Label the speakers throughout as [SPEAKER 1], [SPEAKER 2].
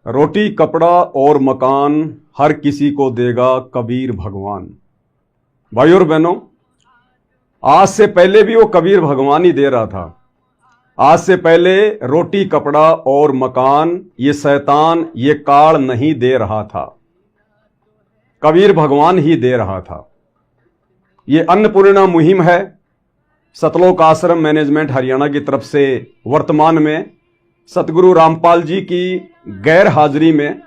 [SPEAKER 1] रोटी कपड़ा और मकान हर किसी को देगा कबीर भगवान। भाई और बहनों, आज से पहले भी वो कबीर भगवान ही दे रहा था। आज से पहले रोटी कपड़ा और मकान ये शैतान, ये काल नहीं दे रहा था, कबीर भगवान ही दे रहा था। ये अन्नपूर्णा मुहिम है, सतलोक आश्रम मैनेजमेंट हरियाणा की तरफ से वर्तमान में सतगुरु रामपाल जी की गैर हाजिरी में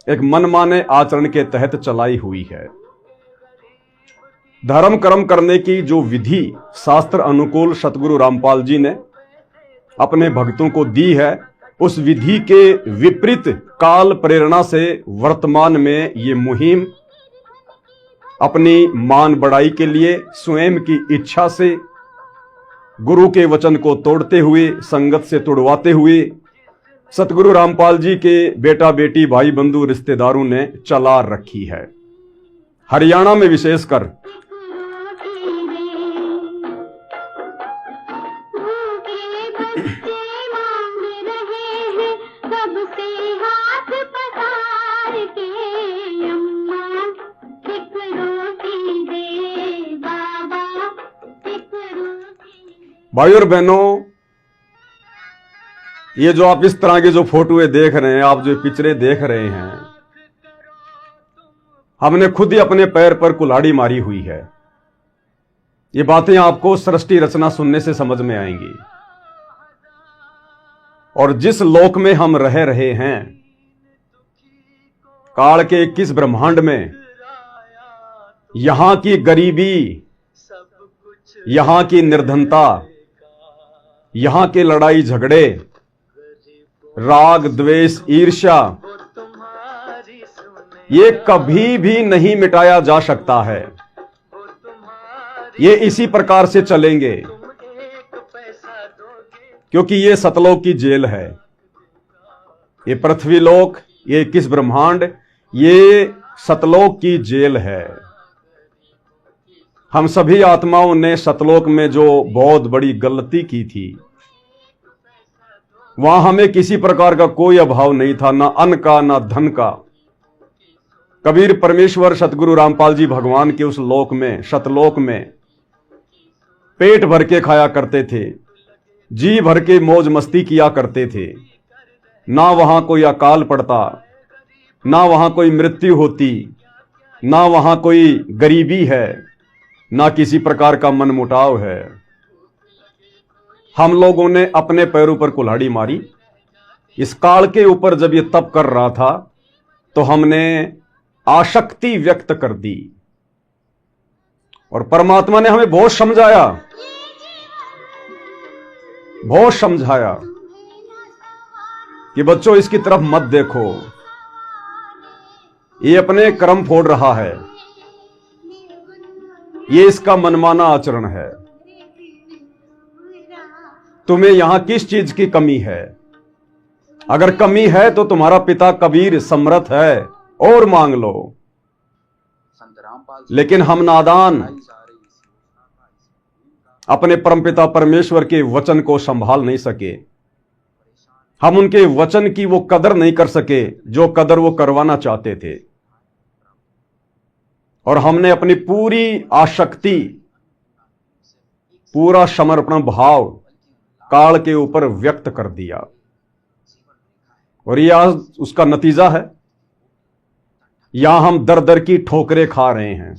[SPEAKER 1] एक मनमाने आचरण के तहत चलाई हुई है। धर्म कर्म करने की जो विधि शास्त्र अनुकूल सतगुरु रामपाल जी ने अपने भक्तों को दी है, उस विधि के विपरीत काल प्रेरणा से वर्तमान में ये मुहिम अपनी मान बढ़ाई के लिए स्वयं की इच्छा से गुरु के वचन को तोड़ते हुए, संगत से तुड़वाते हुए सतगुरु रामपाल जी के बेटा बेटी भाई बंधु रिश्तेदारों ने चला रखी है। हरियाणा में विशेषकर भाई और बहनों, ये जो आप इस तरह के जो फोटोएं देख रहे हैं, आप जो पिक्चरें देख रहे हैं, हमने खुद ही अपने पैर पर कुल्हाड़ी मारी हुई है। ये बातें आपको सृष्टि रचना सुनने से समझ में आएंगी। और जिस लोक में हम रह रहे हैं, काल के 21 ब्रह्मांड में, यहां की गरीबी, यहां की निर्धनता, यहां के लड़ाई झगड़े, राग द्वेष ईर्ष्या, ये कभी भी नहीं मिटाया जा सकता है। ये इसी प्रकार से चलेंगे, क्योंकि ये सतलोक की जेल है। ये पृथ्वीलोक, ये 21 ब्रह्मांड, ये सतलोक की जेल है। हम सभी आत्माओं ने सतलोक में जो बहुत बड़ी गलती की थी, वहां हमें किसी प्रकार का कोई अभाव नहीं था, ना अन्न का ना धन का। कबीर परमेश्वर सतगुरु रामपाल जी भगवान के उस लोक में, सतलोक में, पेट भर के खाया करते थे, जी भर के मौज मस्ती किया करते थे। ना वहां कोई अकाल पड़ता, ना वहां कोई मृत्यु होती, ना वहां कोई गरीबी है, ना किसी प्रकार का मनमुटाव है। हम लोगों ने अपने पैरों पर कुल्हाड़ी मारी। इस काल के ऊपर जब ये तप कर रहा था, तो हमने आसक्ति व्यक्त कर दी और परमात्मा ने हमें बहुत समझाया, बहुत समझाया कि बच्चों इसकी तरफ मत देखो, ये अपने कर्म फोड़ रहा है, ये इसका मनमाना आचरण है। तुम्हें यहां किस चीज की कमी है? अगर कमी है तो तुम्हारा पिता कबीर समर्थ है, और मांग लो। लेकिन हम नादान अपने परमपिता परमेश्वर के वचन को संभाल नहीं सके। हम उनके वचन की वो कदर नहीं कर सके जो कदर वो करवाना चाहते थे। और हमने अपनी पूरी आसक्ति, पूरा समर्पण भाव काल के ऊपर व्यक्त कर दिया। और यह आज उसका नतीजा है। यहां हम दर दर की ठोकरें खा रहे हैं,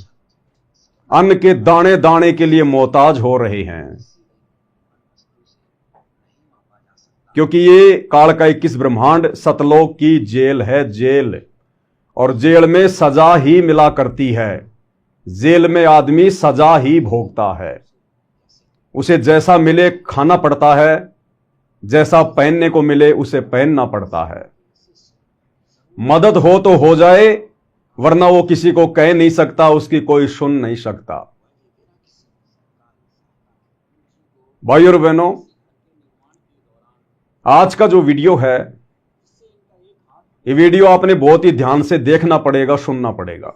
[SPEAKER 1] अन्न के दाने दाने के लिए मोहताज हो रहे हैं, क्योंकि ये काल का 21 ब्रह्मांड सतलोक की जेल है, जेल। और जेल में सजा ही मिला करती है। जेल में आदमी सजा ही भोगता है। उसे जैसा मिले खाना पड़ता है, जैसा पहनने को मिले उसे पहनना पड़ता है। मदद हो तो हो जाए, वरना वो किसी को कह नहीं सकता, उसकी कोई सुन नहीं सकता। भाई और बहनों, आज का जो वीडियो है, ये वीडियो आपने बहुत ही ध्यान से देखना पड़ेगा, सुनना पड़ेगा,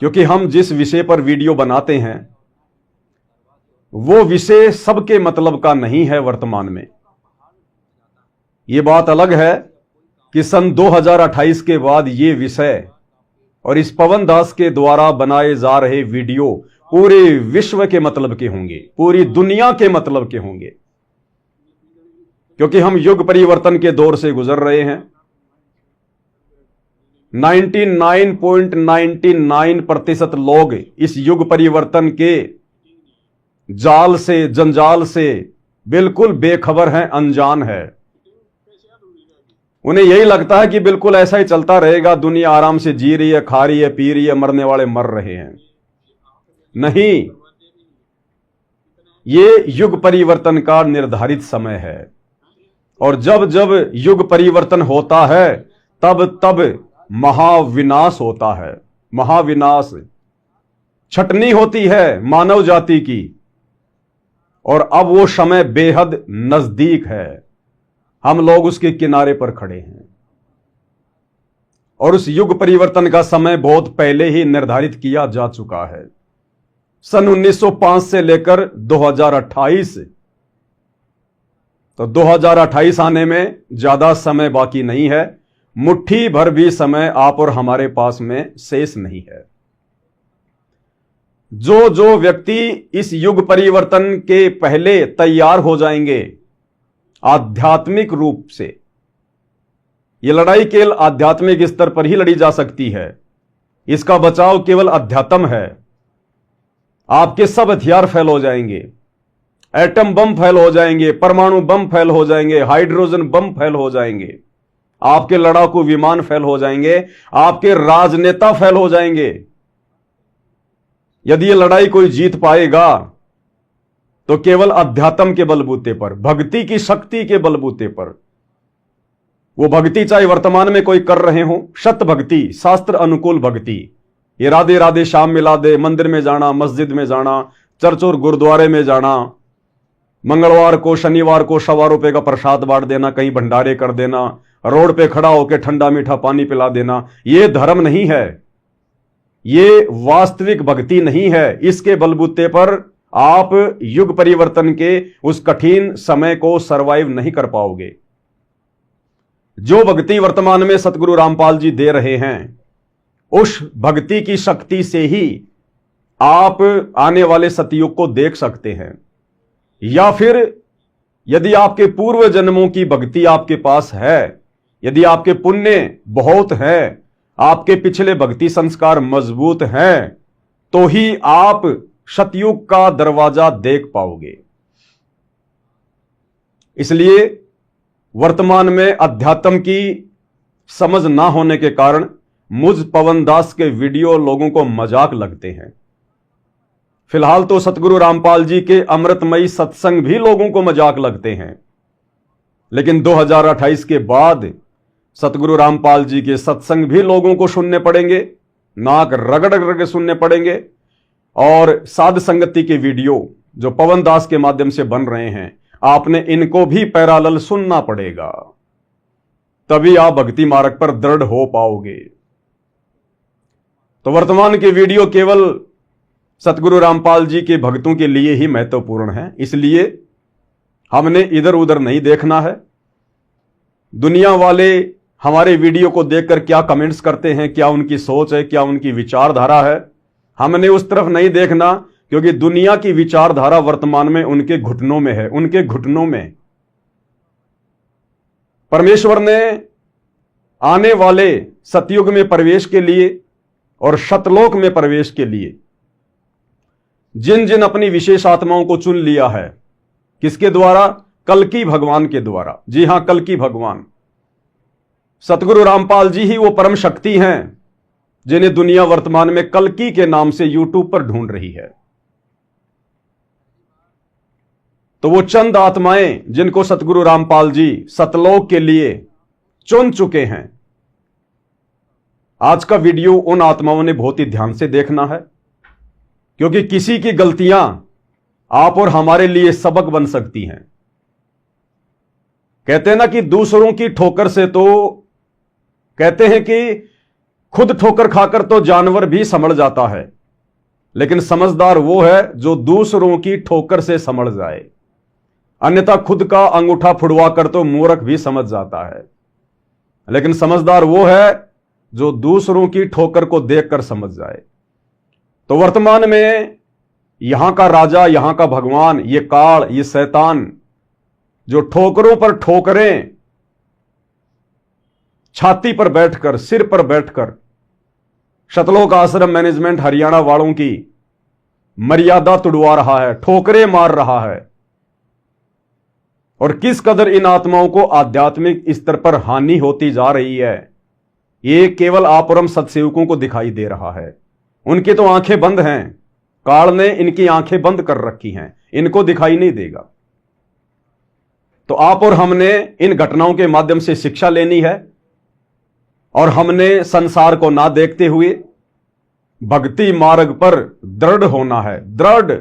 [SPEAKER 1] क्योंकि हम जिस विषय पर वीडियो बनाते हैं वो विषय सबके मतलब का नहीं है वर्तमान में। ये बात अलग है कि सन 2028 के बाद ये विषय और इस पवन दास के द्वारा बनाए जा रहे वीडियो पूरे विश्व के मतलब के होंगे, पूरी दुनिया के मतलब के होंगे, क्योंकि हम युग परिवर्तन के दौर से गुजर रहे हैं। 99.99% लोग इस युग परिवर्तन के जाल से, जंजाल से बिल्कुल बेखबर हैं, अनजान है। उन्हें यही लगता है कि बिल्कुल ऐसा ही चलता रहेगा, दुनिया आराम से जी रही है, खा रही है, पी रही है, मरने वाले मर रहे हैं। नहीं, ये युग परिवर्तन का निर्धारित समय है, और जब जब युग परिवर्तन होता है तब तब महाविनाश होता है। महाविनाश, छटनी होती है मानव जाति की, और अब वो समय बेहद नजदीक है। हम लोग उसके किनारे पर खड़े हैं, और उस युग परिवर्तन का समय बहुत पहले ही निर्धारित किया जा चुका है। सन 1905 से लेकर 2028, तो 2028 आने में ज्यादा समय बाकी नहीं है। मुट्ठी भर भी समय आप और हमारे पास में शेष नहीं है। जो जो व्यक्ति इस युग परिवर्तन के पहले तैयार हो जाएंगे आध्यात्मिक रूप से, यह लड़ाई केवल आध्यात्मिक स्तर पर ही लड़ी जा सकती है। इसका बचाव केवल अध्यात्म है। आपके सब हथियार फेल हो जाएंगे, एटम बम फेल हो जाएंगे, परमाणु बम फेल हो जाएंगे, हाइड्रोजन बम फेल हो जाएंगे, आपके लड़ाकू विमान फेल हो जाएंगे, आपके राजनेता फेल हो जाएंगे। यदि यह लड़ाई कोई जीत पाएगा तो केवल अध्यात्म के बलबूते पर, भक्ति की शक्ति के बलबूते पर। वो भक्ति चाहे वर्तमान में कोई कर रहे हो, शत भक्ति, शास्त्र अनुकूल भक्ति, ये राधे राधे शाम मिला दे, मंदिर में जाना, मस्जिद में जाना, चर्च और गुरुद्वारे में जाना, मंगलवार को शनिवार को ₹1.25 का प्रसाद बांट देना, कहीं भंडारे कर देना, रोड पे खड़ा होकर ठंडा मीठा पानी पिला देना, ये धर्म नहीं है, ये वास्तविक भक्ति नहीं है। इसके बलबूते पर आप युग परिवर्तन के उस कठिन समय को सरवाइव नहीं कर पाओगे। जो भक्ति वर्तमान में सतगुरु रामपाल जी दे रहे हैं, उस भक्ति की शक्ति से ही आप आने वाले सतयुग को देख सकते हैं। या फिर यदि आपके पूर्व जन्मों की भक्ति आपके पास है, यदि आपके पुण्य बहुत है, आपके पिछले भक्ति संस्कार मजबूत हैं, तो ही आप सतयुग का दरवाजा देख पाओगे। इसलिए वर्तमान में अध्यात्म की समझ ना होने के कारण मुझ पवन दास के वीडियो लोगों को मजाक लगते हैं। फिलहाल तो सतगुरु रामपाल जी के अमृतमयी सत्संग भी लोगों को मजाक लगते हैं, लेकिन 2028 के बाद सतगुरु रामपाल जी के सत्संग भी लोगों को सुनने पड़ेंगे, नाक रगड़ रगड़ के सुनने पड़ेंगे। और साध संगति के वीडियो जो पवन दास के माध्यम से बन रहे हैं, आपने इनको भी पैरालल सुनना पड़ेगा, तभी आप भक्ति मार्ग पर दृढ़ हो पाओगे। तो वर्तमान के वीडियो केवल सतगुरु रामपाल जी के भक्तों के लिए ही महत्वपूर्ण है, इसलिए हमने इधर उधर नहीं देखना है। दुनिया वाले हमारे वीडियो को देखकर क्या कमेंट्स करते हैं, क्या उनकी सोच है, क्या उनकी विचारधारा है, हमने उस तरफ नहीं देखना, क्योंकि दुनिया की विचारधारा वर्तमान में उनके घुटनों में है, उनके घुटनों में। परमेश्वर ने आने वाले सतयुग में प्रवेश के लिए और शतलोक में प्रवेश के लिए जिन जिन अपनी विशेष आत्माओं को चुन लिया है, किसके द्वारा? कल्कि भगवान के द्वारा। जी हां, कल्कि भगवान सतगुरु रामपाल जी ही वो परम शक्ति हैं जिन्हें दुनिया वर्तमान में कल्कि के नाम से यूट्यूब पर ढूंढ रही है। तो वो चंद आत्माएं जिनको सतगुरु रामपाल जी सतलोक के लिए चुन चुके हैं, आज का वीडियो उन आत्माओं ने बहुत ही ध्यान से देखना है, क्योंकि किसी की गलतियां आप और हमारे लिए सबक बन सकती हैं। कहते हैं ना कि दूसरों की ठोकर से, तो कहते हैं कि खुद ठोकर खाकर तो जानवर भी संभल जाता है, लेकिन समझदार वो है जो दूसरों की ठोकर से समझ जाए, अन्यथा खुद का अंगूठा फुड़वा कर तो मूर्ख भी समझ जाता है। लेकिन समझदार वो है जो दूसरों की ठोकर को देखकर समझ जाए। तो वर्तमान में यहां का राजा, यहां का भगवान, ये काल, ये शैतान जो ठोकरों पर ठोकरें छाती पर बैठकर, सिर पर बैठकर सतलोक आश्रम मैनेजमेंट हरियाणा वालों की मर्यादा तुड़वा रहा है, ठोकरें मार रहा है, और किस कदर इन आत्माओं को आध्यात्मिक स्तर पर हानि होती जा रही है, ये केवल आप और हम सत्सेवकों को दिखाई दे रहा है। उनकी तो आंखें बंद हैं, काल ने इनकी आंखें बंद कर रखी हैं, इनको दिखाई नहीं देगा। तो आप और हमने इन घटनाओं के माध्यम से शिक्षा लेनी है, और हमने संसार को ना देखते हुए भक्ति मार्ग पर दृढ़ होना है। दृढ़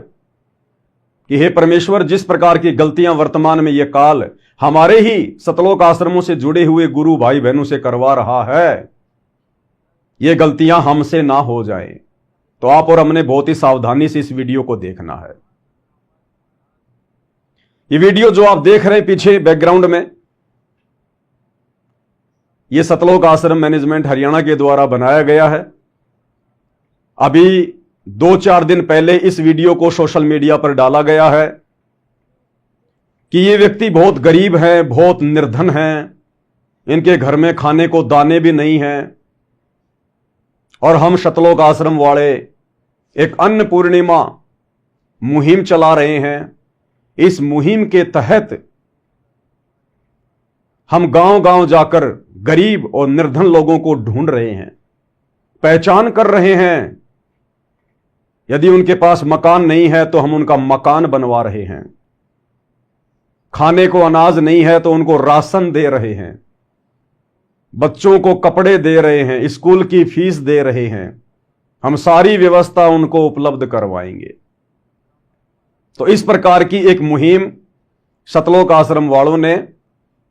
[SPEAKER 1] कि हे परमेश्वर, जिस प्रकार की गलतियां वर्तमान में यह काल हमारे ही सतलोक आश्रमों से जुड़े हुए गुरु भाई बहनों से करवा रहा है, ये गलतियां हमसे ना हो जाएं। तो आप और हमने बहुत ही सावधानी से इस वीडियो को देखना है। ये वीडियो जो आप देख रहे हैं पीछे बैकग्राउंड में, यह सतलोक आश्रम मैनेजमेंट हरियाणा के द्वारा बनाया गया है। अभी 2-4 दिन पहले इस वीडियो को सोशल मीडिया पर डाला गया है कि ये व्यक्ति बहुत गरीब हैं, बहुत निर्धन हैं, इनके घर में खाने को दाने भी नहीं हैं, और हम सतलोक आश्रम वाले एक अन्न पूर्णिमा मुहिम चला रहे हैं। इस मुहिम के तहत हम गांव-गांव जाकर गरीब और निर्धन लोगों को ढूंढ रहे हैं, पहचान कर रहे हैं। यदि उनके पास मकान नहीं है तो हम उनका मकान बनवा रहे हैं, खाने को अनाज नहीं है तो उनको राशन दे रहे हैं, बच्चों को कपड़े दे रहे हैं, स्कूल की फीस दे रहे हैं, हम सारी व्यवस्था उनको उपलब्ध करवाएंगे। तो इस प्रकार की एक मुहिम सतलोक आश्रम वालों ने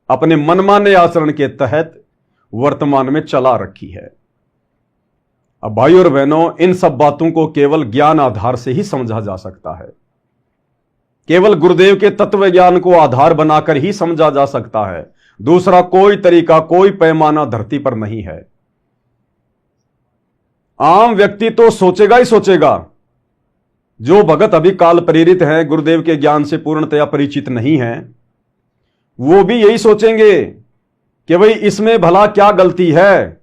[SPEAKER 1] अपने मनमाने आचरण के तहत वर्तमान में चला रखी है। अब भाई और बहनों, इन सब बातों को केवल ज्ञान आधार से ही समझा जा सकता है, केवल गुरुदेव के तत्व ज्ञान को आधार बनाकर ही समझा जा सकता है। दूसरा कोई तरीका, कोई पैमाना धरती पर नहीं है। आम व्यक्ति तो सोचेगा ही सोचेगा, जो भगत अभी काल प्रेरित हैं, गुरुदेव के ज्ञान से पूर्णतया परिचित नहीं हैं, वो भी यही सोचेंगे कि भाई इसमें भला क्या गलती है,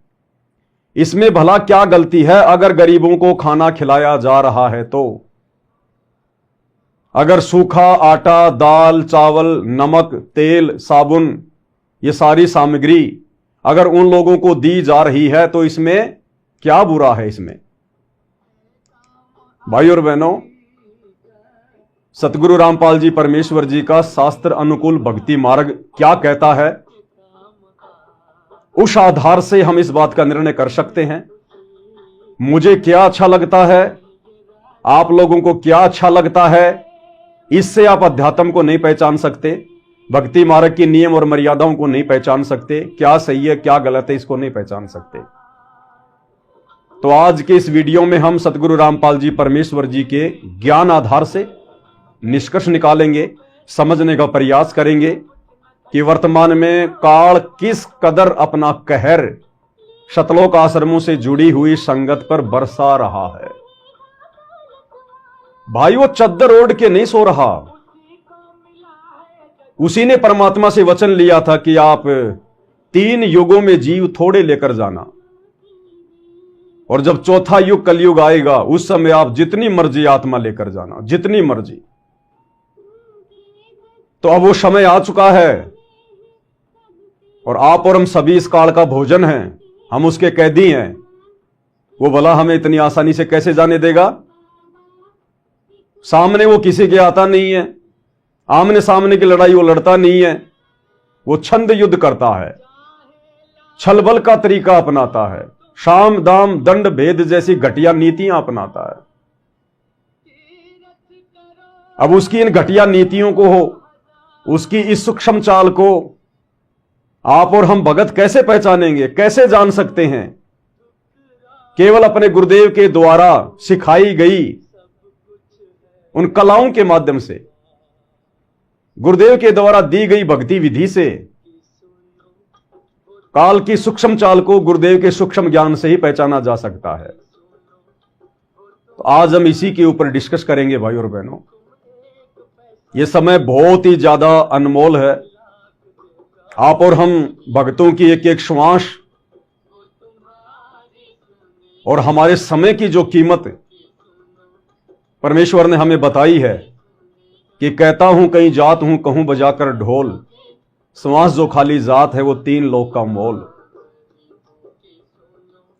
[SPEAKER 1] इसमें भला क्या गलती है अगर गरीबों को खाना खिलाया जा रहा है तो। अगर सूखा आटा, दाल, चावल, नमक, तेल, साबुन, ये सारी सामग्री अगर उन लोगों को दी जा रही है तो इसमें क्या बुरा है? इसमें भाई और बहनों, सतगुरु रामपाल जी परमेश्वर जी का शास्त्र अनुकूल भक्ति मार्ग क्या कहता है, उस आधार से हम इस बात का निर्णय कर सकते हैं। मुझे क्या अच्छा लगता है, आप लोगों को क्या अच्छा लगता है, इससे आप अध्यात्म को नहीं पहचान सकते, भक्ति मार्ग की नियम और मर्यादाओं को नहीं पहचान सकते, क्या सही है क्या गलत है इसको नहीं पहचान सकते। तो आज के इस वीडियो में हम सतगुरु रामपाल जी परमेश्वर जी के ज्ञान आधार से निष्कर्ष निकालेंगे, समझने का प्रयास करेंगे कि वर्तमान में काल किस कदर अपना कहर सतलोक आश्रमों से जुड़ी हुई संगत पर बरसा रहा है। भाई वो चद्दर ओढ़ के नहीं सो रहा, उसी ने परमात्मा से वचन लिया था कि आप 3 युगों में जीव थोड़े लेकर जाना, और जब चौथा युग कलयुग आएगा उस समय आप जितनी मर्जी आत्मा लेकर जाना, जितनी मर्जी। तो अब वो समय आ चुका है, और आप और हम सभी इस काल का भोजन हैं, हम उसके कैदी हैं। वो भला हमें इतनी आसानी से कैसे जाने देगा? सामने वो किसी के आता नहीं है, आमने सामने की लड़ाई वो लड़ता नहीं है, वो छंद युद्ध करता है, छलबल का तरीका अपनाता है, शाम दाम दंड भेद जैसी घटिया नीतियां अपनाता है। अब उसकी इन घटिया नीतियों को, उसकी इस सूक्ष्म चाल को आप और हम भगत कैसे पहचानेंगे, कैसे जान सकते हैं? केवल अपने गुरुदेव के द्वारा सिखाई गई उन कलाओं के माध्यम से, गुरुदेव के द्वारा दी गई भक्ति विधि से, काल की सूक्ष्म चाल को गुरुदेव के सूक्ष्म ज्ञान से ही पहचाना जा सकता है। तो आज हम इसी के ऊपर डिस्कस करेंगे भाई और बहनों। यह समय बहुत ही ज्यादा अनमोल है। आप और हम भक्तों की एक एक श्वास और हमारे समय की जो कीमत परमेश्वर ने हमें बताई है कि कहता हूं कहीं जात हूं कहूं बजाकर ढोल, श्वास जो खाली जात है वो 3 लोक का मोल।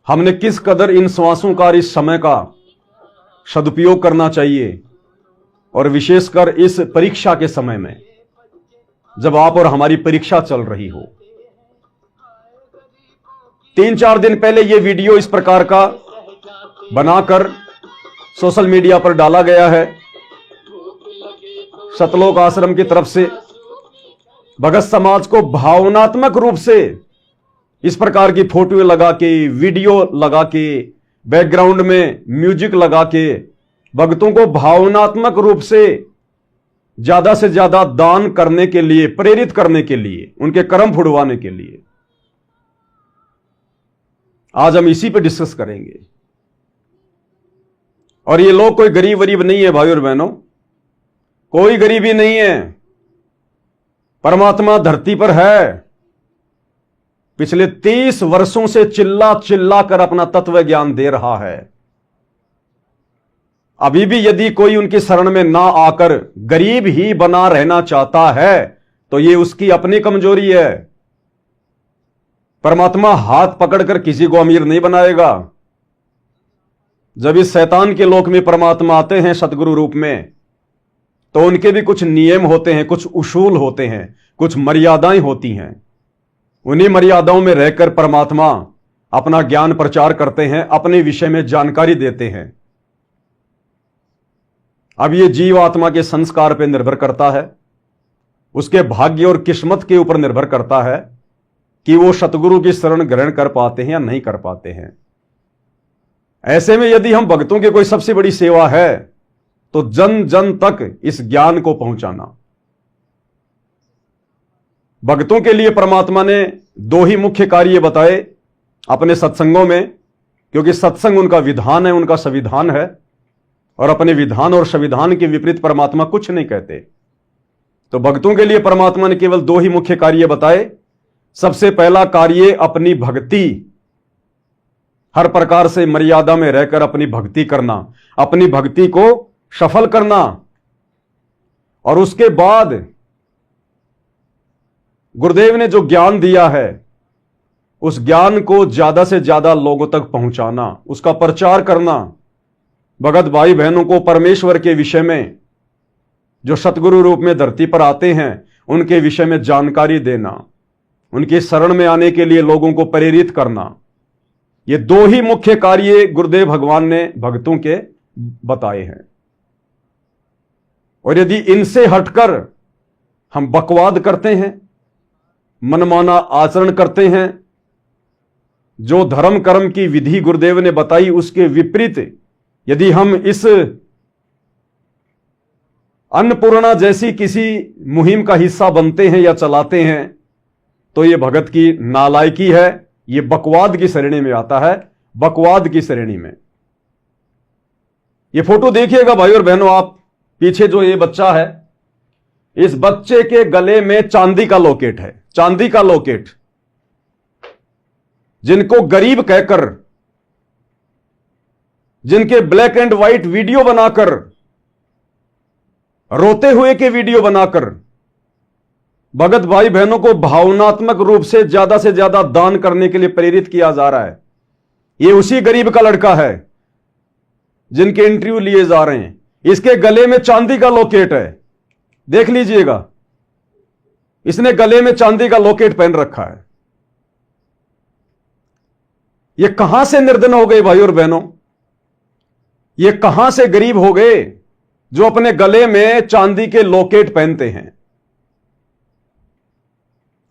[SPEAKER 1] हमने किस कदर इन श्वासों का, इस समय का सदुपयोग करना चाहिए, और विशेषकर इस परीक्षा के समय में जब आप और हमारी परीक्षा चल रही हो। 3-4 दिन पहले यह वीडियो इस प्रकार का बनाकर सोशल मीडिया पर डाला गया है। सतलोक आश्रम की तरफ से भगत समाज को भावनात्मक रूप से इस प्रकार की फोटो लगा के, वीडियो लगा के, बैकग्राउंड में म्यूजिक लगा के भक्तों को भावनात्मक रूप से ज्यादा दान करने के लिए, प्रेरित करने के लिए, उनके कर्म फुड़वाने के लिए आज हम इसी पे डिस्कस करेंगे। और ये लोग कोई गरीब वरीब नहीं है भाई और बहनों, कोई गरीबी नहीं है। परमात्मा धरती पर है। पिछले 30 वर्षों से चिल्ला चिल्ला कर अपना तत्व ज्ञान दे रहा है। अभी भी यदि कोई उनकी शरण में ना आकर गरीब ही बना रहना चाहता है तो ये उसकी अपनी कमजोरी है। परमात्मा हाथ पकड़कर किसी को अमीर नहीं बनाएगा। जब इस शैतान के लोक में परमात्मा आते हैं सतगुरु रूप में, तो उनके भी कुछ नियम होते हैं, कुछ उसूल होते हैं, कुछ मर्यादाएं होती हैं। उन्हीं मर्यादाओं में रहकर परमात्मा अपना ज्ञान प्रचार करते हैं, अपने विषय में जानकारी देते हैं। अब ये जीव आत्मा के संस्कार पर निर्भर करता है, उसके भाग्य और किस्मत के ऊपर निर्भर करता है कि वो सतगुरु की शरण ग्रहण कर पाते हैं या नहीं कर पाते हैं। ऐसे में यदि हम भक्तों की कोई सबसे बड़ी सेवा है तो जन जन तक इस ज्ञान को पहुंचाना। भक्तों के लिए परमात्मा ने 2 ही मुख्य कार्य बताए अपने सत्संगों में, क्योंकि सत्संग उनका विधान है, उनका संविधान है, और अपने विधान और संविधान के विपरीत परमात्मा कुछ नहीं कहते। तो भक्तों के लिए परमात्मा ने केवल 2 ही मुख्य कार्य बताए। सबसे पहला कार्य अपनी भक्ति, हर प्रकार से मर्यादा में रहकर अपनी भक्ति करना, अपनी भक्ति को सफल करना। और उसके बाद गुरुदेव ने जो ज्ञान दिया है उस ज्ञान को ज्यादा से ज्यादा लोगों तक पहुंचाना, उसका प्रचार करना। भगत भाई बहनों को परमेश्वर के विषय में, जो सतगुरु रूप में धरती पर आते हैं, उनके विषय में जानकारी देना, उनके शरण में आने के लिए लोगों को प्रेरित करना। ये 2 ही मुख्य कार्य गुरुदेव भगवान ने भक्तों के बताए हैं। और यदि इनसे हटकर हम बकवाद करते हैं, मनमाना आचरण करते हैं, जो धर्म कर्म की विधि गुरुदेव ने बताई उसके विपरीत यदि हम इस अन्नपूर्णा जैसी किसी मुहिम का हिस्सा बनते हैं या चलाते हैं, तो यह भगत की नालायकी है। यह बकवाद की श्रेणी में आता है, बकवाद की श्रेणी में। यह फोटो देखिएगा भाई और बहनों, आप पीछे जो ये बच्चा है, इस बच्चे के गले में चांदी का लॉकेट है, चांदी का लॉकेट। जिनको गरीब कहकर, जिनके ब्लैक एंड व्हाइट वीडियो बनाकर, रोते हुए के वीडियो बनाकर भगत भाई बहनों को भावनात्मक रूप से ज्यादा दान करने के लिए प्रेरित किया जा रहा है। यह उसी गरीब का लड़का है जिनके इंटरव्यू लिए जा रहे हैं। इसके गले में चांदी का लॉकेट है, देख लीजिएगा, इसने गले में चांदी का लॉकेट पहन रखा है। यह कहां से निर्धन हो गए भाई और बहनों? ये कहां से गरीब हो गए जो अपने गले में चांदी के लॉकेट पहनते हैं?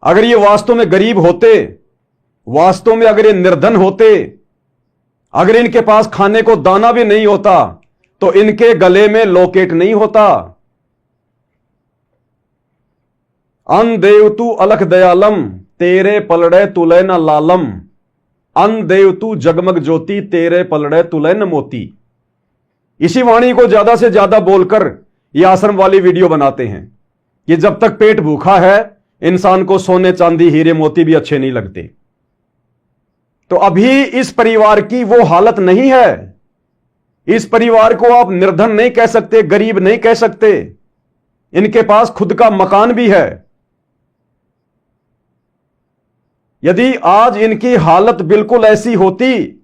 [SPEAKER 1] अगर ये वास्तव में गरीब होते, वास्तव में अगर ये निर्धन होते, अगर इनके पास खाने को दाना भी नहीं होता, तो इनके गले में लॉकेट नहीं होता। अन देव तू अलख दयालम, तेरे पलड़े तुले न लालम। अन देव तू जगमग ज्योति, तेरे पलड़े तुले न मोती। इसी वाणी को ज्यादा से ज्यादा बोलकर यह आश्रम वाली वीडियो बनाते हैं कि जब तक पेट भूखा है इंसान को सोने चांदी हीरे मोती भी अच्छे नहीं लगते। तो अभी इस परिवार की वो हालत नहीं है। इस परिवार को आप निर्धन नहीं कह सकते, गरीब नहीं कह सकते। इनके पास खुद का मकान भी है। यदि आज इनकी हालत बिल्कुल ऐसी होती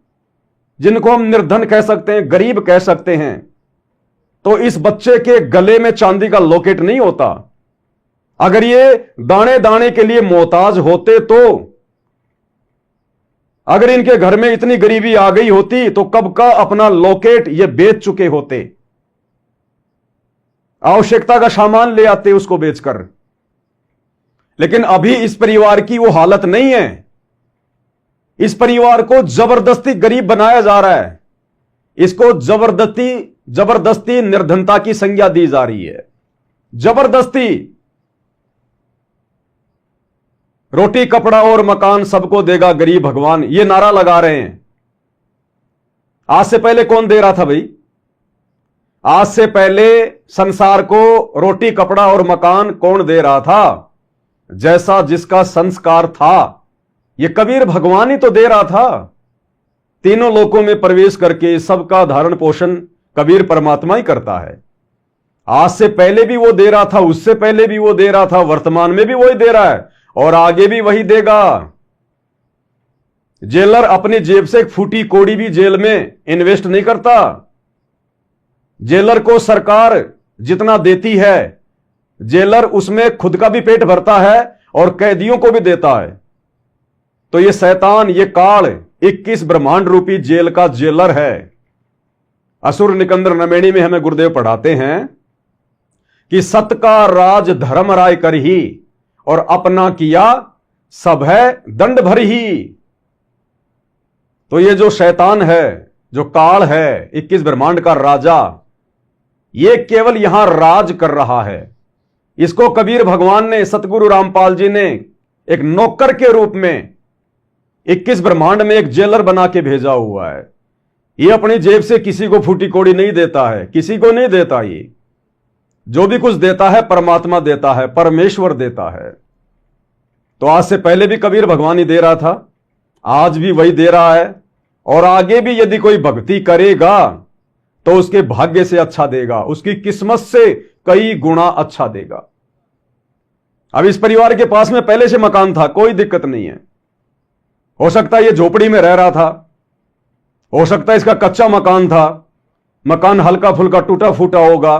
[SPEAKER 1] जिनको हम निर्धन कह सकते हैं, गरीब कह सकते हैं, तो इस बच्चे के गले में चांदी का लॉकेट नहीं होता। अगर ये दाने दाने के लिए मोहताज होते, तो अगर इनके घर में इतनी गरीबी आ गई होती तो कब का अपना लॉकेट ये बेच चुके होते, आवश्यकता का सामान ले आते उसको बेचकर। लेकिन अभी इस परिवार की वो हालत नहीं है। इस परिवार को जबरदस्ती गरीब बनाया जा रहा है। इसको जबरदस्ती निर्धनता की संज्ञा दी जा रही है। जबरदस्ती। रोटी कपड़ा और मकान सबको देगा गरीब भगवान, ये नारा लगा रहे हैं। आज से पहले कौन दे रहा था भाई? आज से पहले संसार को रोटी कपड़ा और मकान कौन दे रहा था? जैसा जिसका संस्कार था, ये कबीर भगवान ही तो दे रहा था। तीनों लोकों में प्रवेश करके सबका धारण पोषण कबीर परमात्मा ही करता है। आज से पहले भी वो दे रहा था, उससे पहले भी वो दे रहा था, वर्तमान में भी वही दे रहा है और आगे भी वही देगा। जेलर अपनी जेब से एक फूटी कोड़ी भी जेल में इन्वेस्ट नहीं करता। जेलर को सरकार जितना देती है, जेलर उसमें खुद का भी पेट भरता है और कैदियों को भी देता है। तो ये शैतान, ये काल 21 ब्रह्मांड रूपी जेल का जेलर है। असुर निकंदर नमेणी में हमें गुरुदेव पढ़ाते हैं कि सत का राज धर्म राय कर ही, और अपना किया सब है दंड भर ही। तो ये जो शैतान है, जो काल है, 21 ब्रह्मांड का राजा, ये केवल यहां राज कर रहा है। इसको कबीर भगवान ने, सतगुरु रामपाल जी ने एक नौकर के रूप में 21 ब्रह्मांड में एक जेलर बना के भेजा हुआ है। ये अपनी जेब से किसी को फूटी कोड़ी नहीं देता है, किसी को नहीं देता। ये जो भी कुछ देता है परमात्मा देता है, परमेश्वर देता है। तो आज से पहले भी कबीर भगवान ही दे रहा था, आज भी वही दे रहा है, और आगे भी यदि कोई भक्ति करेगा तो उसके भाग्य से अच्छा देगा, उसकी किस्मत से कई गुना अच्छा देगा। अब इस परिवार के पास में पहले से मकान था, कोई दिक्कत नहीं है। हो सकता है ये झोपड़ी में रह रहा था, हो सकता है इसका कच्चा मकान था, मकान हल्का फुल्का टूटा फूटा होगा,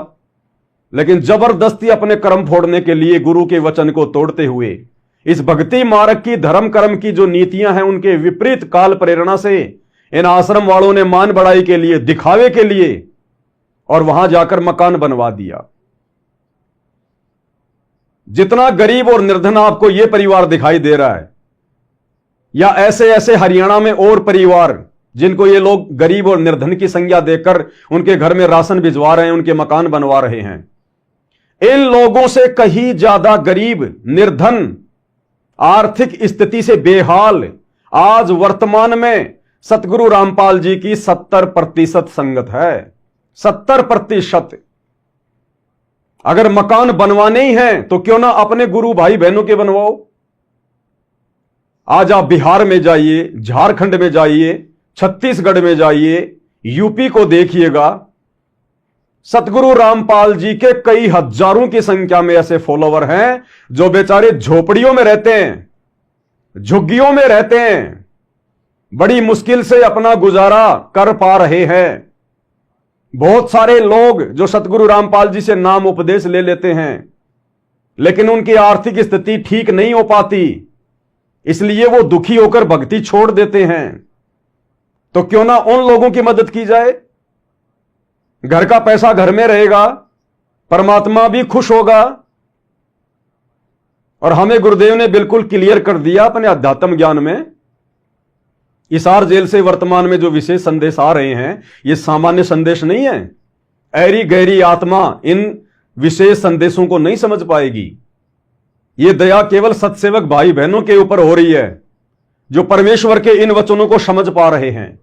[SPEAKER 1] लेकिन जबरदस्ती अपने कर्म फोड़ने के लिए गुरु के वचन को तोड़ते हुए इस भक्ति मार्ग की, धर्म कर्म की जो नीतियां हैं, उनके विपरीत काल प्रेरणा से इन आश्रम वालों ने मान बढ़ाई के लिए, दिखावे के लिए, और वहां जाकर मकान बनवा दिया। जितना गरीब और निर्धन आपको यह परिवार दिखाई दे रहा है, या ऐसे ऐसे हरियाणा में और परिवार जिनको ये लोग गरीब और निर्धन की संज्ञा देकर उनके घर में राशन भिजवा रहे हैं, उनके मकान बनवा रहे हैं, इन लोगों से कहीं ज्यादा गरीब, निर्धन, आर्थिक स्थिति से बेहाल आज वर्तमान में सतगुरु रामपाल जी की 70% संगत है। 70%। अगर मकान बनवाने ही हैं तो क्यों ना अपने गुरु भाई बहनों के बनवाओ। आज आप बिहार में जाइए, झारखंड में जाइए, छत्तीसगढ़ में जाइए, यूपी को देखिएगा, सतगुरु रामपाल जी के कई हजारों की संख्या में ऐसे फॉलोवर हैं जो बेचारे झोपड़ियों में रहते हैं, झुग्गियों में रहते हैं, बड़ी मुश्किल से अपना गुजारा कर पा रहे हैं। बहुत सारे लोग जो सतगुरु रामपाल जी से नाम उपदेश ले लेते हैं, लेकिन उनकी आर्थिक स्थिति ठीक नहीं हो पाती, इसलिए वो दुखी होकर भक्ति छोड़ देते हैं। तो क्यों ना उन लोगों की मदद की जाए। घर का पैसा घर में रहेगा, परमात्मा भी खुश होगा। और हमें गुरुदेव ने बिल्कुल क्लियर कर दिया अपने अध्यात्म ज्ञान में, हिसार जेल से वर्तमान में जो विशेष संदेश आ रहे हैं, ये सामान्य संदेश नहीं है। ऐरी गहरी आत्मा इन विशेष संदेशों को नहीं समझ पाएगी। यह दया केवल सत्सेवक भाई बहनों के ऊपर हो रही है जो परमेश्वर के इन वचनों को समझ पा रहे हैं।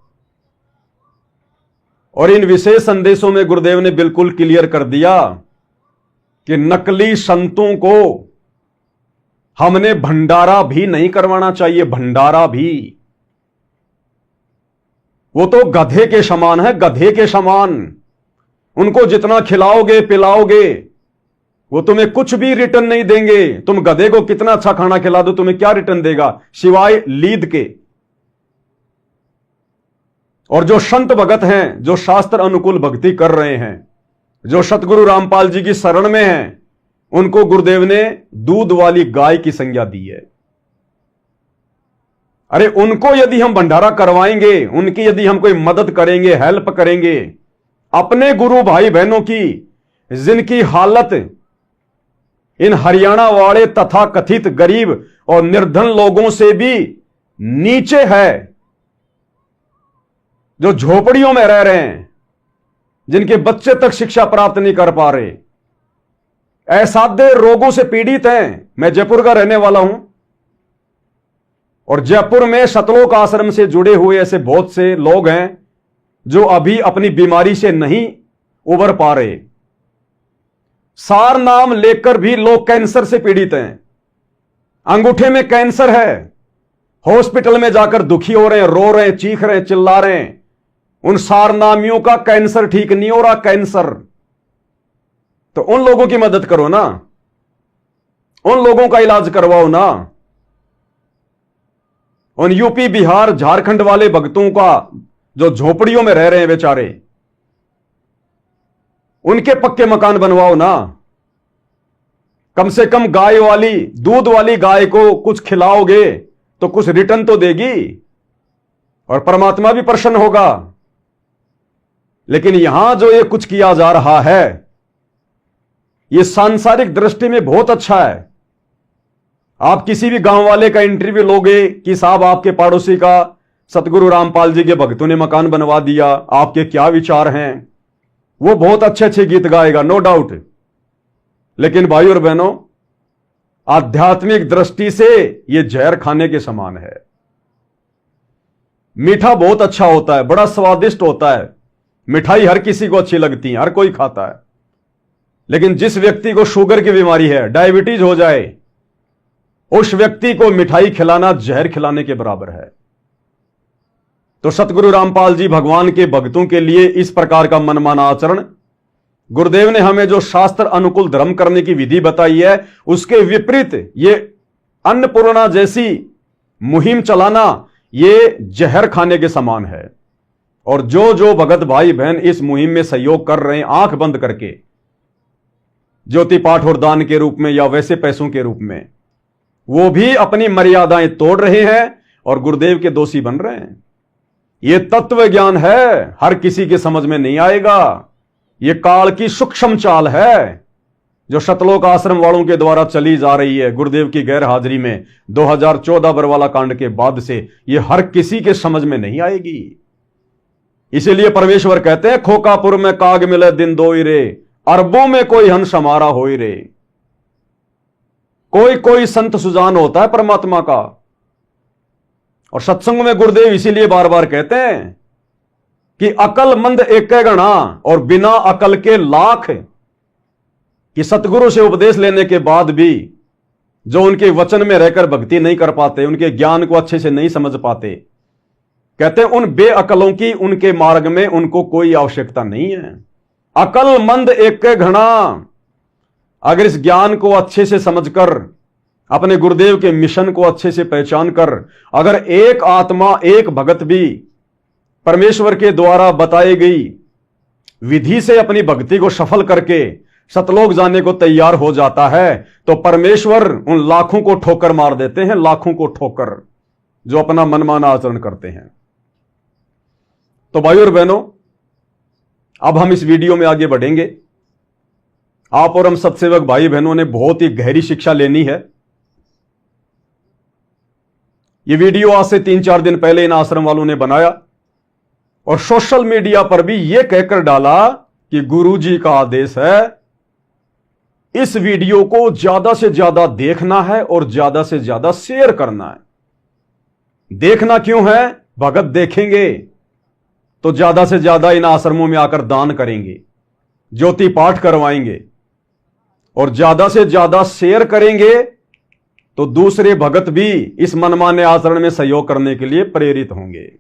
[SPEAKER 1] और इन विशेष संदेशों में गुरुदेव ने बिल्कुल क्लियर कर दिया कि नकली संतों को हमने भंडारा भी नहीं करवाना चाहिए। भंडारा भी, वो तो गधे के समान है, गधे के समान। उनको जितना खिलाओगे पिलाओगे वो तुम्हें कुछ भी रिटर्न नहीं देंगे। तुम गधे को कितना अच्छा खाना खिला दो, तुम्हें क्या रिटर्न देगा सिवाय लीद के। और जो संत भगत हैं, जो शास्त्र अनुकूल भक्ति कर रहे हैं, जो सतगुरु रामपाल जी की शरण में हैं, उनको गुरुदेव ने दूध वाली गाय की संज्ञा दी है। अरे उनको यदि हम भंडारा करवाएंगे, उनकी यदि हम कोई मदद करेंगे, हेल्प करेंगे, अपने गुरु भाई बहनों की जिनकी हालत इन हरियाणा वाले तथा कथित गरीब और निर्धन लोगों से भी नीचे है, जो झोपड़ियों में रह रहे हैं, जिनके बच्चे तक शिक्षा प्राप्त नहीं कर पा रहे, असाध्य रोगों से पीड़ित हैं। मैं जयपुर का रहने वाला हूं और जयपुर में सतलोक आश्रम से जुड़े हुए ऐसे बहुत से लोग हैं जो अभी अपनी बीमारी से नहीं उबर पा रहे। सार नाम लेकर भी लोग कैंसर से पीड़ित हैं, अंगूठे में कैंसर है, हॉस्पिटल में जाकर दुखी हो रहे हैं, रो रहे हैं, चीख रहे हैं, चिल्ला रहे हैं। उन सारनामियों का कैंसर ठीक नहीं हो रहा, कैंसर। तो उन लोगों की मदद करो ना, उन लोगों का इलाज करवाओ ना। उन यूपी बिहार झारखंड वाले भक्तों का जो झोपड़ियों में रह रहे हैं बेचारे, उनके पक्के मकान बनवाओ ना। कम से कम गाय वाली, दूध वाली गाय को कुछ खिलाओगे तो कुछ रिटर्न तो देगी और परमात्मा भी प्रसन्न होगा। लेकिन यहां जो ये कुछ किया जा रहा है, ये सांसारिक दृष्टि में बहुत अच्छा है। आप किसी भी गांव वाले का इंटरव्यू लोगे कि साहब आपके पड़ोसी का सतगुरु रामपाल जी के भक्तों ने मकान बनवा दिया, आपके क्या विचार हैं, वो बहुत अच्छे अच्छे गीत गाएगा, नो डाउट। लेकिन भाई और बहनों, आध्यात्मिक दृष्टि से यह जहर खाने के समान है। मीठा बहुत अच्छा होता है, बड़ा स्वादिष्ट होता है, मिठाई हर किसी को अच्छी लगती है, हर कोई खाता है। लेकिन जिस व्यक्ति को शुगर की बीमारी है, डायबिटीज हो जाए, उस व्यक्ति को मिठाई खिलाना जहर खिलाने के बराबर है। तो सतगुरु रामपाल जी भगवान के भक्तों के लिए इस प्रकार का मनमाना आचरण, गुरुदेव ने हमें जो शास्त्र अनुकूल धर्म करने की विधि बताई है, उसके विपरीत ये अन्नपूर्णा जैसी मुहिम चलाना, ये जहर खाने के समान है। और जो जो भगत भाई बहन इस मुहिम में सहयोग कर रहे हैं, आंख बंद करके, ज्योति पाठ और दान के रूप में या वैसे पैसों के रूप में, वो भी अपनी मर्यादाएं तोड़ रहे हैं और गुरुदेव के दोषी बन रहे हैं। ये तत्व ज्ञान है, हर किसी के समझ में नहीं आएगा। ये काल की सूक्ष्म चाल है जो सतलोक आश्रम वालों के द्वारा चली जा रही है गुरुदेव की गैर हाजिरी में 2014 बरवाला कांड के बाद से। ये हर किसी के समझ में नहीं आएगी। इसीलिए परमेश्वर कहते हैं, खोकापुर में काग मिले दिन दोई रे, अरबों में कोई हंस हमारा होई रे। कोई कोई संत सुजान होता है परमात्मा का। और सत्संग में गुरुदेव इसीलिए बार बार कहते हैं कि अकलमंद एक गणा और बिना अकल के लाख। कि सतगुरु से उपदेश लेने के बाद भी जो उनके वचन में रहकर भक्ति नहीं कर पाते, उनके ज्ञान को अच्छे से नहीं समझ पाते, कहते हैं उन बेअकलों की उनके मार्ग में उनको कोई आवश्यकता नहीं है। अकलमंद एक घना। अगर इस ज्ञान को अच्छे से समझकर, अपने गुरुदेव के मिशन को अच्छे से पहचान कर, अगर एक आत्मा, एक भगत भी परमेश्वर के द्वारा बताई गई विधि से अपनी भक्ति को सफल करके सतलोक जाने को तैयार हो जाता है, तो परमेश्वर उन लाखों को ठोकर मार देते हैं, लाखों को ठोकर, जो अपना मनमाना आचरण करते हैं। तो भाइयों और बहनों, अब हम इस वीडियो में आगे बढ़ेंगे। आप और हम सत्सेवक भाई बहनों ने बहुत ही गहरी शिक्षा लेनी है। यह वीडियो आज से 3-4 दिन पहले इन आश्रम वालों ने बनाया और सोशल मीडिया पर भी यह कहकर डाला कि गुरु जी का आदेश है इस वीडियो को ज्यादा से ज्यादा देखना है और ज्यादा से ज्यादा शेयर करना है। देखना क्यों है? भगत देखेंगे तो ज्यादा से ज्यादा इन आश्रमों में आकर दान करेंगे, ज्योति पाठ करवाएंगे, और ज्यादा से ज्यादा शेयर करेंगे तो दूसरे भगत भी इस मनमाने आचरण में सहयोग करने के लिए प्रेरित होंगे।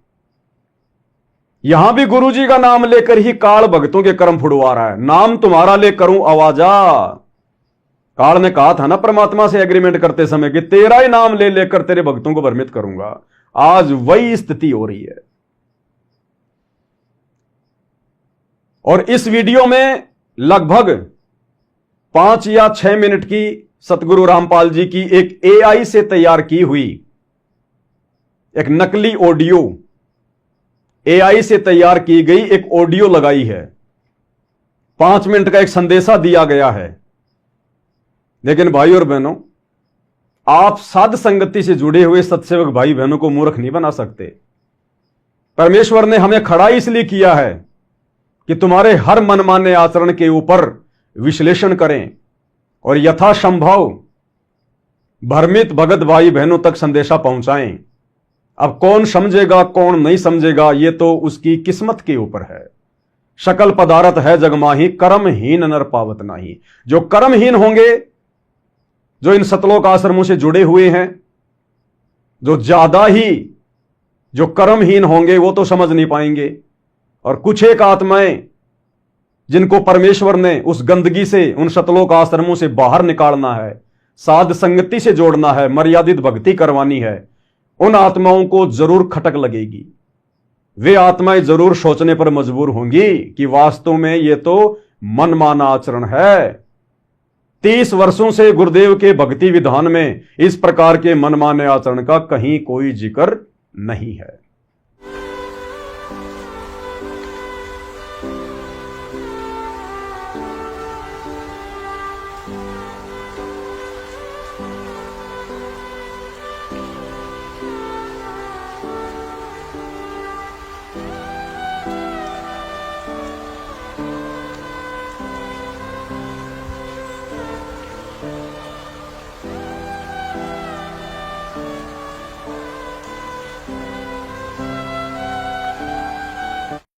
[SPEAKER 1] यहां भी गुरु जी का नाम लेकर ही काल भक्तों के कर्म फुड़वा रहा है। नाम तुम्हारा ले करूं आवाजा। काल ने कहा था ना परमात्मा से एग्रीमेंट करते समय कि तेरा ही नाम ले लेकर तेरे भक्तों को भ्रमित करूंगा। आज वही स्थिति हो रही है। और इस वीडियो में लगभग 5 या 6 मिनट की सतगुरु रामपाल जी की एक एआई से तैयार की हुई एक नकली ऑडियो, एआई से तैयार की गई एक ऑडियो लगाई है। 5 मिनट का एक संदेशा दिया गया है। लेकिन भाई और बहनों, आप साध संगति से जुड़े हुए सत्सेवक भाई बहनों को मूर्ख नहीं बना सकते। परमेश्वर ने हमें खड़ा इसलिए किया है कि तुम्हारे हर मनमाने आचरण के ऊपर विश्लेषण करें और यथासंभव भ्रमित भगत भाई बहनों तक संदेशा पहुंचाएं। अब कौन समझेगा कौन नहीं समझेगा ये तो उसकी किस्मत के ऊपर है। शकल पदारथ है जगमाही, कर्महीन नर पावत नाही। जो कर्महीन होंगे, जो इन सतलोक आश्रमों से जुड़े हुए हैं, जो ज्यादा ही जो कर्महीन होंगे वो तो समझ नहीं पाएंगे। और कुछ एक आत्माएं जिनको परमेश्वर ने उस गंदगी से, उन सतलोक आश्रमों से बाहर निकालना है, साध संगति से जोड़ना है, मर्यादित भक्ति करवानी है, उन आत्माओं को जरूर खटक लगेगी। वे आत्माएं जरूर सोचने पर मजबूर होंगी कि वास्तव में ये तो मनमाना आचरण है। 30 वर्षों से गुरुदेव के भक्ति विधान में इस प्रकार के मनमाने आचरण का कहीं कोई जिक्र नहीं है।